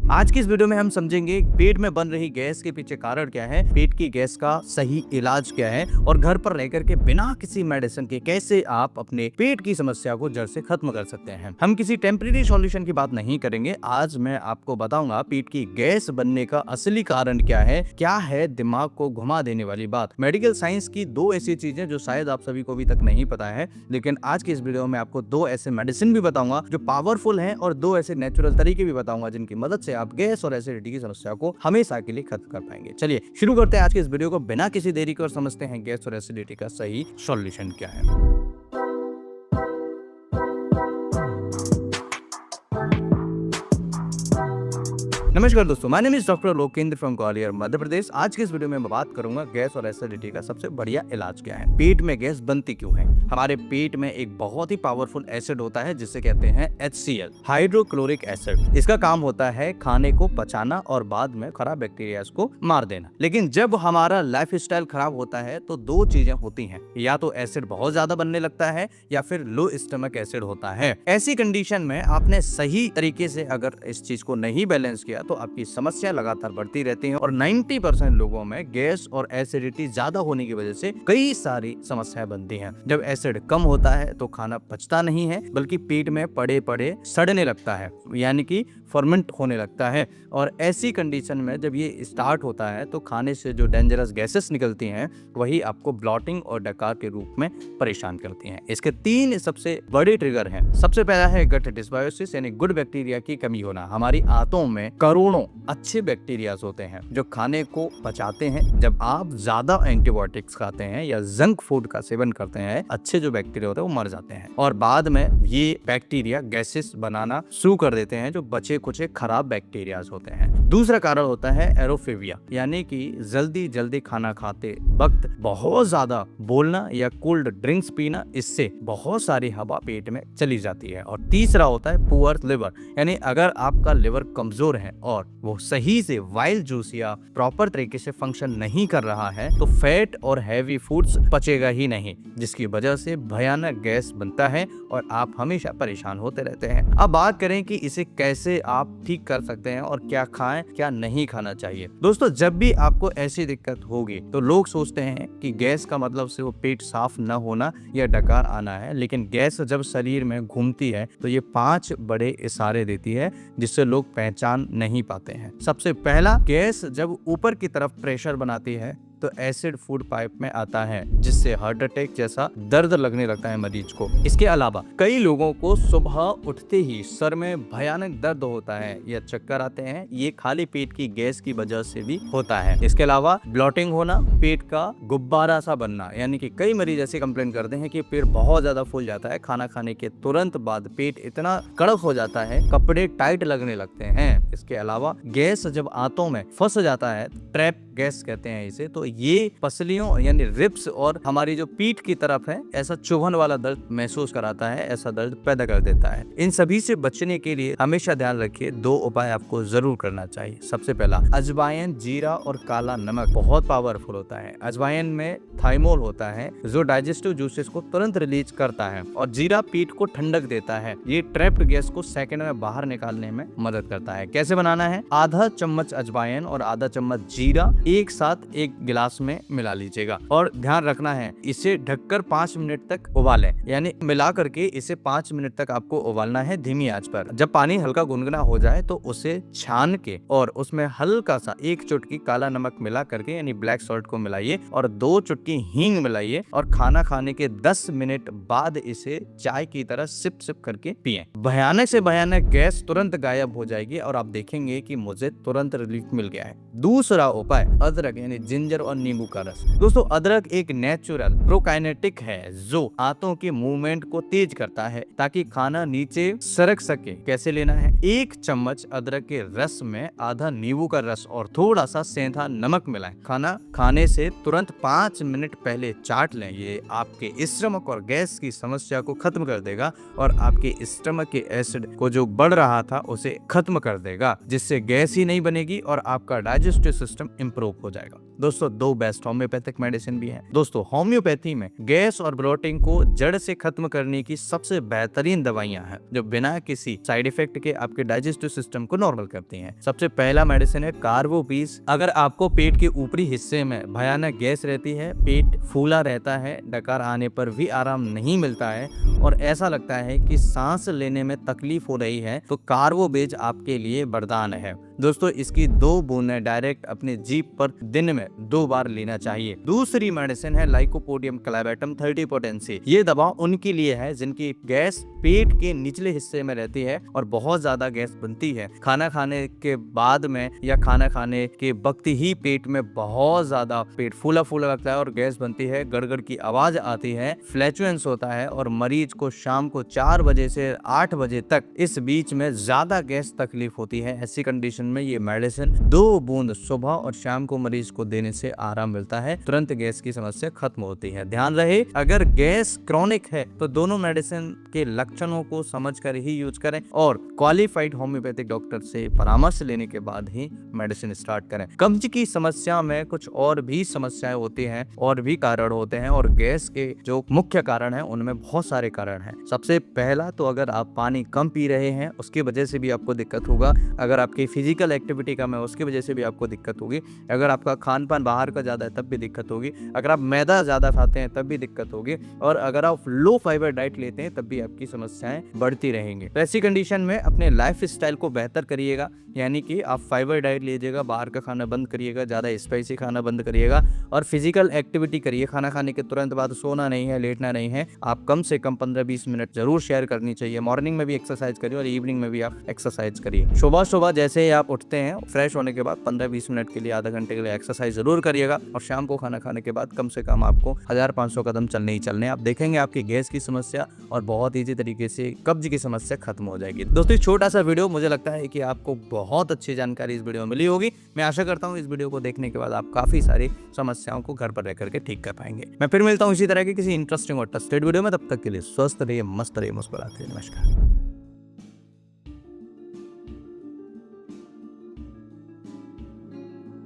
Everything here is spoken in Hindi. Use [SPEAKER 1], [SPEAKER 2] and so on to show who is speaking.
[SPEAKER 1] आज की इस वीडियो में हम समझेंगे पेट में बन रही गैस के पीछे कारण क्या है, पेट की गैस का सही इलाज क्या है और घर पर रहकर के बिना किसी मेडिसिन के कैसे आप अपने पेट की समस्या को जड़ से खत्म कर सकते हैं। हम किसी टेम्परेरी सॉल्यूशन की बात नहीं करेंगे। आज मैं आपको बताऊंगा पेट की गैस बनने का असली कारण क्या है दिमाग को घुमा देने वाली बात। मेडिकल साइंस की दो ऐसी चीजें जो शायद आप सभी को अभी तक नहीं पता है, लेकिन आज की इस वीडियो में आपको दो ऐसे मेडिसिन भी बताऊंगा जो पावरफुल हैं और दो ऐसे नेचुरल तरीके भी बताऊंगा जिनकी मदद से आप गैस और एसिडिटी की समस्या को हमेशा के लिए खत्म कर पाएंगे। चलिए शुरू करते हैं आज के इस वीडियो को बिना किसी देरी के और समझते हैं गैस और एसिडिटी का सही सॉल्यूशन क्या है। नमस्कार दोस्तों, my name is doctor Lokendra from Gwalior Madhya Pradesh. आज के इस वीडियो में मैं बात करूंगा गैस और एसिडिटी का सबसे बढ़िया इलाज क्या है। पेट में गैस बनती क्यों है। हमारे पेट में एक बहुत ही पावरफुल एसिड होता है जिसे कहते हैं HCl, हाइड्रोक्लोरिक एसिड। इसका काम होता है खाने को पचाना और बाद में खराब बैक्टीरिया को मार देना। लेकिन जब हमारा लाइफ स्टाइल खराब होता है तो दो चीजें होती हैं, या तो एसिड बहुत ज्यादा बनने लगता है या फिर लो स्टमक एसिड होता है। ऐसी कंडीशन में आपने सही तरीके से अगर इस चीज को नहीं बैलेंस किया तो आपकी समस्या लगातार बढ़ती रहती है और 90% लोगों में गैस और एसिडिटी ज्यादा होने की वजह से कई सारी समस्याएं बनती हैं। जब एसिड कम होता है तो खाना पचता नहीं है बल्कि पेट में पड़े पड़े सड़ने लगता है, यानी कि फर्मेंट होने लगता है। और ऐसी कंडीशन में जब ये स्टार्ट होता है तो खाने से जो डेंजरस गैसेस निकलती हैं वही आपको ब्लॉटिंग और डकार के रूप में परेशान करती हैं। इसके तीन सबसे बड़े ट्रिगर हैं। सबसे पहला है गट डिस्बायोसिस, यानी गुड बैक्टीरिया की कमी होना। हमारी आंतों में करोड़ों अच्छे बैक्टीरियाज होते हैं जो खाने को पचाते हैं। जब आप ज्यादा एंटीबायोटिक्स खाते हैं या जंक फूड का सेवन करते हैं, अच्छे जो बैक्टीरिया होते हैं वो मर जाते हैं और बाद में ये बैक्टीरिया गैसेस बनाना शुरू कर देते हैं जो बचे कुछ खराब बैक्टीरियाज होते हैं। दूसरा कारण होता है एरोफेबिया, यानी कि जल्दी जल्दी खाना खाते वक्त बहुत ज्यादा बोलना या कोल्ड ड्रिंक्स पीना, इससे बहुत सारी हवा पेट में चली जाती है। और तीसरा होता है पुअर लिवर, यानी अगर आपका लिवर कमजोर है और वो सही से वाइल्ड जूस या प्रॉपर तरीके से फंक्शन नहीं कर रहा है तो फैट और हैवी फूड्स पचेगा ही नहीं, जिसकी वजह से भयानक गैस बनता है और आप हमेशा परेशान होते रहते हैं। अब बात करें कि इसे कैसे आप ठीक कर सकते हैं और क्या खाएं क्या नहीं खाना चाहिए। दोस्तों, जब भी आपको ऐसी दिक्कत होगी तो लोग सोचते हैं कि गैस का मतलब सिर्फ पेट साफ न होना या डकार आना है, लेकिन गैस जब शरीर में घूमती है तो ये 5 बड़े इशारे देती है जिससे लोग पहचान नहीं पाते हैं। सबसे पहला, गैस जब ऊपर की तरफ प्रेशर बनाती है तो एसिड फूड पाइप में आता है जिससे हार्ट अटैक जैसा दर्द लगने लगता है मरीज को। इसके अलावा कई लोगों को सुबह उठते ही सर में भयानक दर्द होता है या चक्कर आते हैं, ये खाली पेट की गैस की वजह से भी होता है। इसके अलावा ब्लॉटिंग होना, पेट का गुब्बारा सा बनना, यानी कि कई मरीज ऐसे कंप्लेन करते हैं कि पेट बहुत ज्यादा फूल जाता है, खाना खाने के तुरंत बाद पेट इतना कड़क हो जाता है, कपड़े टाइट लगने लगते हैं। इसके अलावा गैस जब आंतों में फंस जाता है, ट्रैप गैस कहते हैं इसे, तो ये पसलियों यानी रिब्स और हमारी जो पीठ की तरफ है ऐसा चुभन वाला दर्द महसूस कराता है, ऐसा दर्द पैदा कर देता है। इन सभी से बचने के लिए हमेशा ध्यान रखिए, 2 उपाय आपको जरूर करना चाहिए। सबसे पहला, अजवाइन, जीरा और काला नमक बहुत पावरफुल होता है। अजवाइन में थाइमोल होता है जो डाइजेस्टिव जूसेस को तुरंत रिलीज करता है और जीरा पीठ को ठंडक देता है। ये ट्रैप्ड गैस को सेकंड में बाहर निकालने में मदद करता है। कैसे बनाना है, आधा चम्मच अजवाइन और आधा चम्मच जीरा एक साथ एक गिलास में मिला लीजिएगा और ध्यान रखना है इसे ढककर 5 मिनट तक उबालें, यानी मिला करके इसे 5 मिनट तक आपको उबालना है धीमी आंच पर। जब पानी हल्का गुनगुना हो जाए तो उसे छान के और उसमें हल्का सा 1 चुटकी काला नमक मिला करके यानी ब्लैक सॉल्ट को मिलाइए और 2 चुटकी हींग मिलाइए और खाना खाने के 10 मिनट बाद इसे चाय की तरह सिप सिप करके पिएं। भयानक से भयानक गैस तुरंत गायब हो जाएगी और आप देखेंगे कि मुझे तुरंत रिलीफ मिल गया है। दूसरा उपाय, अदरक यानी जिंजर और नींबू का रस। दोस्तों, अदरक एक नेचुरल प्रोकाइनेटिक है जो आंतों के मूवमेंट को तेज करता है ताकि खाना नीचे सरक सके। कैसे लेना है, 1 चम्मच अदरक के रस में आधा नींबू का रस और थोड़ा सा सेंधा नमक मिलाएं। खाना खाने से तुरंत 5 मिनट पहले चाट लें। ये आपके स्टमक और गैस की समस्या को खत्म कर देगा और आपके स्टमक के एसिड को जो बढ़ रहा था उसे खत्म कर देगा, जिससे गैस ही नहीं बनेगी और आपका डाइजेस्टिव सिस्टम इंप्रूव रोग हो जाएगा। दोस्तों 2 बेस्ट होम्योपैथिक मेडिसिन भी हैं। दोस्तों होम्योपैथी में गैस और ब्लोटिंग को जड़ से खत्म करने की सबसे बेहतरीन दवाइयां हैं जो बिना किसी साइड इफेक्ट के आपके डाइजेस्टिव सिस्टम को नॉर्मल करती हैं। सबसे पहला मेडिसिन है कार्बोपीस। अगर आपको पेट के ऊपरी हिस्से में भयानक गैस रहती है, पेट फूला रहता है, डकार आने पर भी आराम नहीं मिलता है और ऐसा लगता है कि सांस लेने में तकलीफ हो रही है, तो कार्बोपेज आपके लिए वरदान है। दोस्तों इसकी 2 बूंदें डायरेक्ट अपने जीभ पर दिन में 2 बार लेना चाहिए। दूसरी मेडिसिन है लाइकोपोडियम क्लैवेटम 30 पोटेंसी। ये दवा उनके लिए है जिनकी गैस पेट के निचले हिस्से में रहती है और बहुत ज्यादा गैस बनती है। खाना खाने के बाद में या खाना खाने के वक्त ही पेट में बहुत ज्यादा पेट फूला फूला लगता है और गैस बनती है, गड़गड़ की आवाज आती है, फ्लैचुलेंस होता है और मरीज को शाम को 4 बजे से 8 बजे तक इस बीच में ज्यादा गैस तकलीफ होती है। ऐसी कंडीशन में ये मेडिसिन 2 बूंद सुबह और शाम को मरीज को देने से आराम मिलता है, तुरंत गैस की समस्या खत्म होती है। ध्यान रहे अगर गैस क्रॉनिक है तो दोनों मेडिसिन के लक्षणों को समझकर ही यूज करें और क्वालिफाइड होम्योपैथिक डॉक्टर से परामर्श लेने के बाद ही मेडिसिन स्टार्ट करें। कब्ज की समस्या में कुछ और भी समस्याएं होती हैं और भी कारण होते हैं और गैस के जो मुख्य कारण हैं उनमें बहुत सारे कारण हैं। सबसे पहला तो अगर आप पानी कम पी रहे हैं उसकी वजह से भी आपको दिक्कत होगा, अगर आपकी फिजिकल एक्टिविटी कम है उसकी वजह से भी आपको दिक्कत होगी, अगर आपका खान पान बाहर का ज्यादा है तब भी दिक्कत होगी, अगर आप मैदा ज्यादा खाते हैं तब भी दिक्कत होगी और अगर आप लो फाइबर डाइट लेते हैं तब भी आपकी समस्याएं बढ़ती रहेंगी। तो ऐसी कंडीशन में अपने लाइफ स्टाइल को बेहतर करिएगा, यानी कि आप फाइबर डाइट लीजिएगा, बाहर का खाना बंद करिएगा, ज़्यादा स्पाइसी खाना बंद करिएगा और फिजिकल एक्टिविटी करिए। खाना खाने के तुरंत बाद सोना नहीं है, लेटना नहीं है, आप कम से कम 15-20 मिनट जरूर शेयर करनी चाहिए। मॉर्निंग में भी एक्सरसाइज करिए और इवनिंग में भी आप एक्सरसाइज करिए। सुबह सुबह जैसे ही आप उठते हैं फ्रेश होने के बाद 15-20 मिनट के लिए, आधा घंटे के लिए एक्सरसाइज जरूर करिएगा और शाम को खाना खाने के बाद कम से कम आपको 1500 कदम चलने ही चलने। आप देखेंगे आपकी गैस की समस्या और बहुत ईजी तरीके से कब्ज की समस्या खत्म हो जाएगी। दोस्तों छोटा सा वीडियो, मुझे लगता है कि आपको बहुत अच्छी जानकारी इस वीडियो में मिली होगी। मैं आशा करता हूँ इस वीडियो को देखने के बाद आप काफी सारी समस्याओं को घर पर रह करके ठीक कर पाएंगे। मैं फिर मिलता हूँ इसी तरह के किसी इंटरेस्टिंग और ट्रस्टेड वीडियो में, तब तक के लिए स्वस्थ रहिए, मस्त रहिए, मुस्कुराते रहिए। नमस्कार।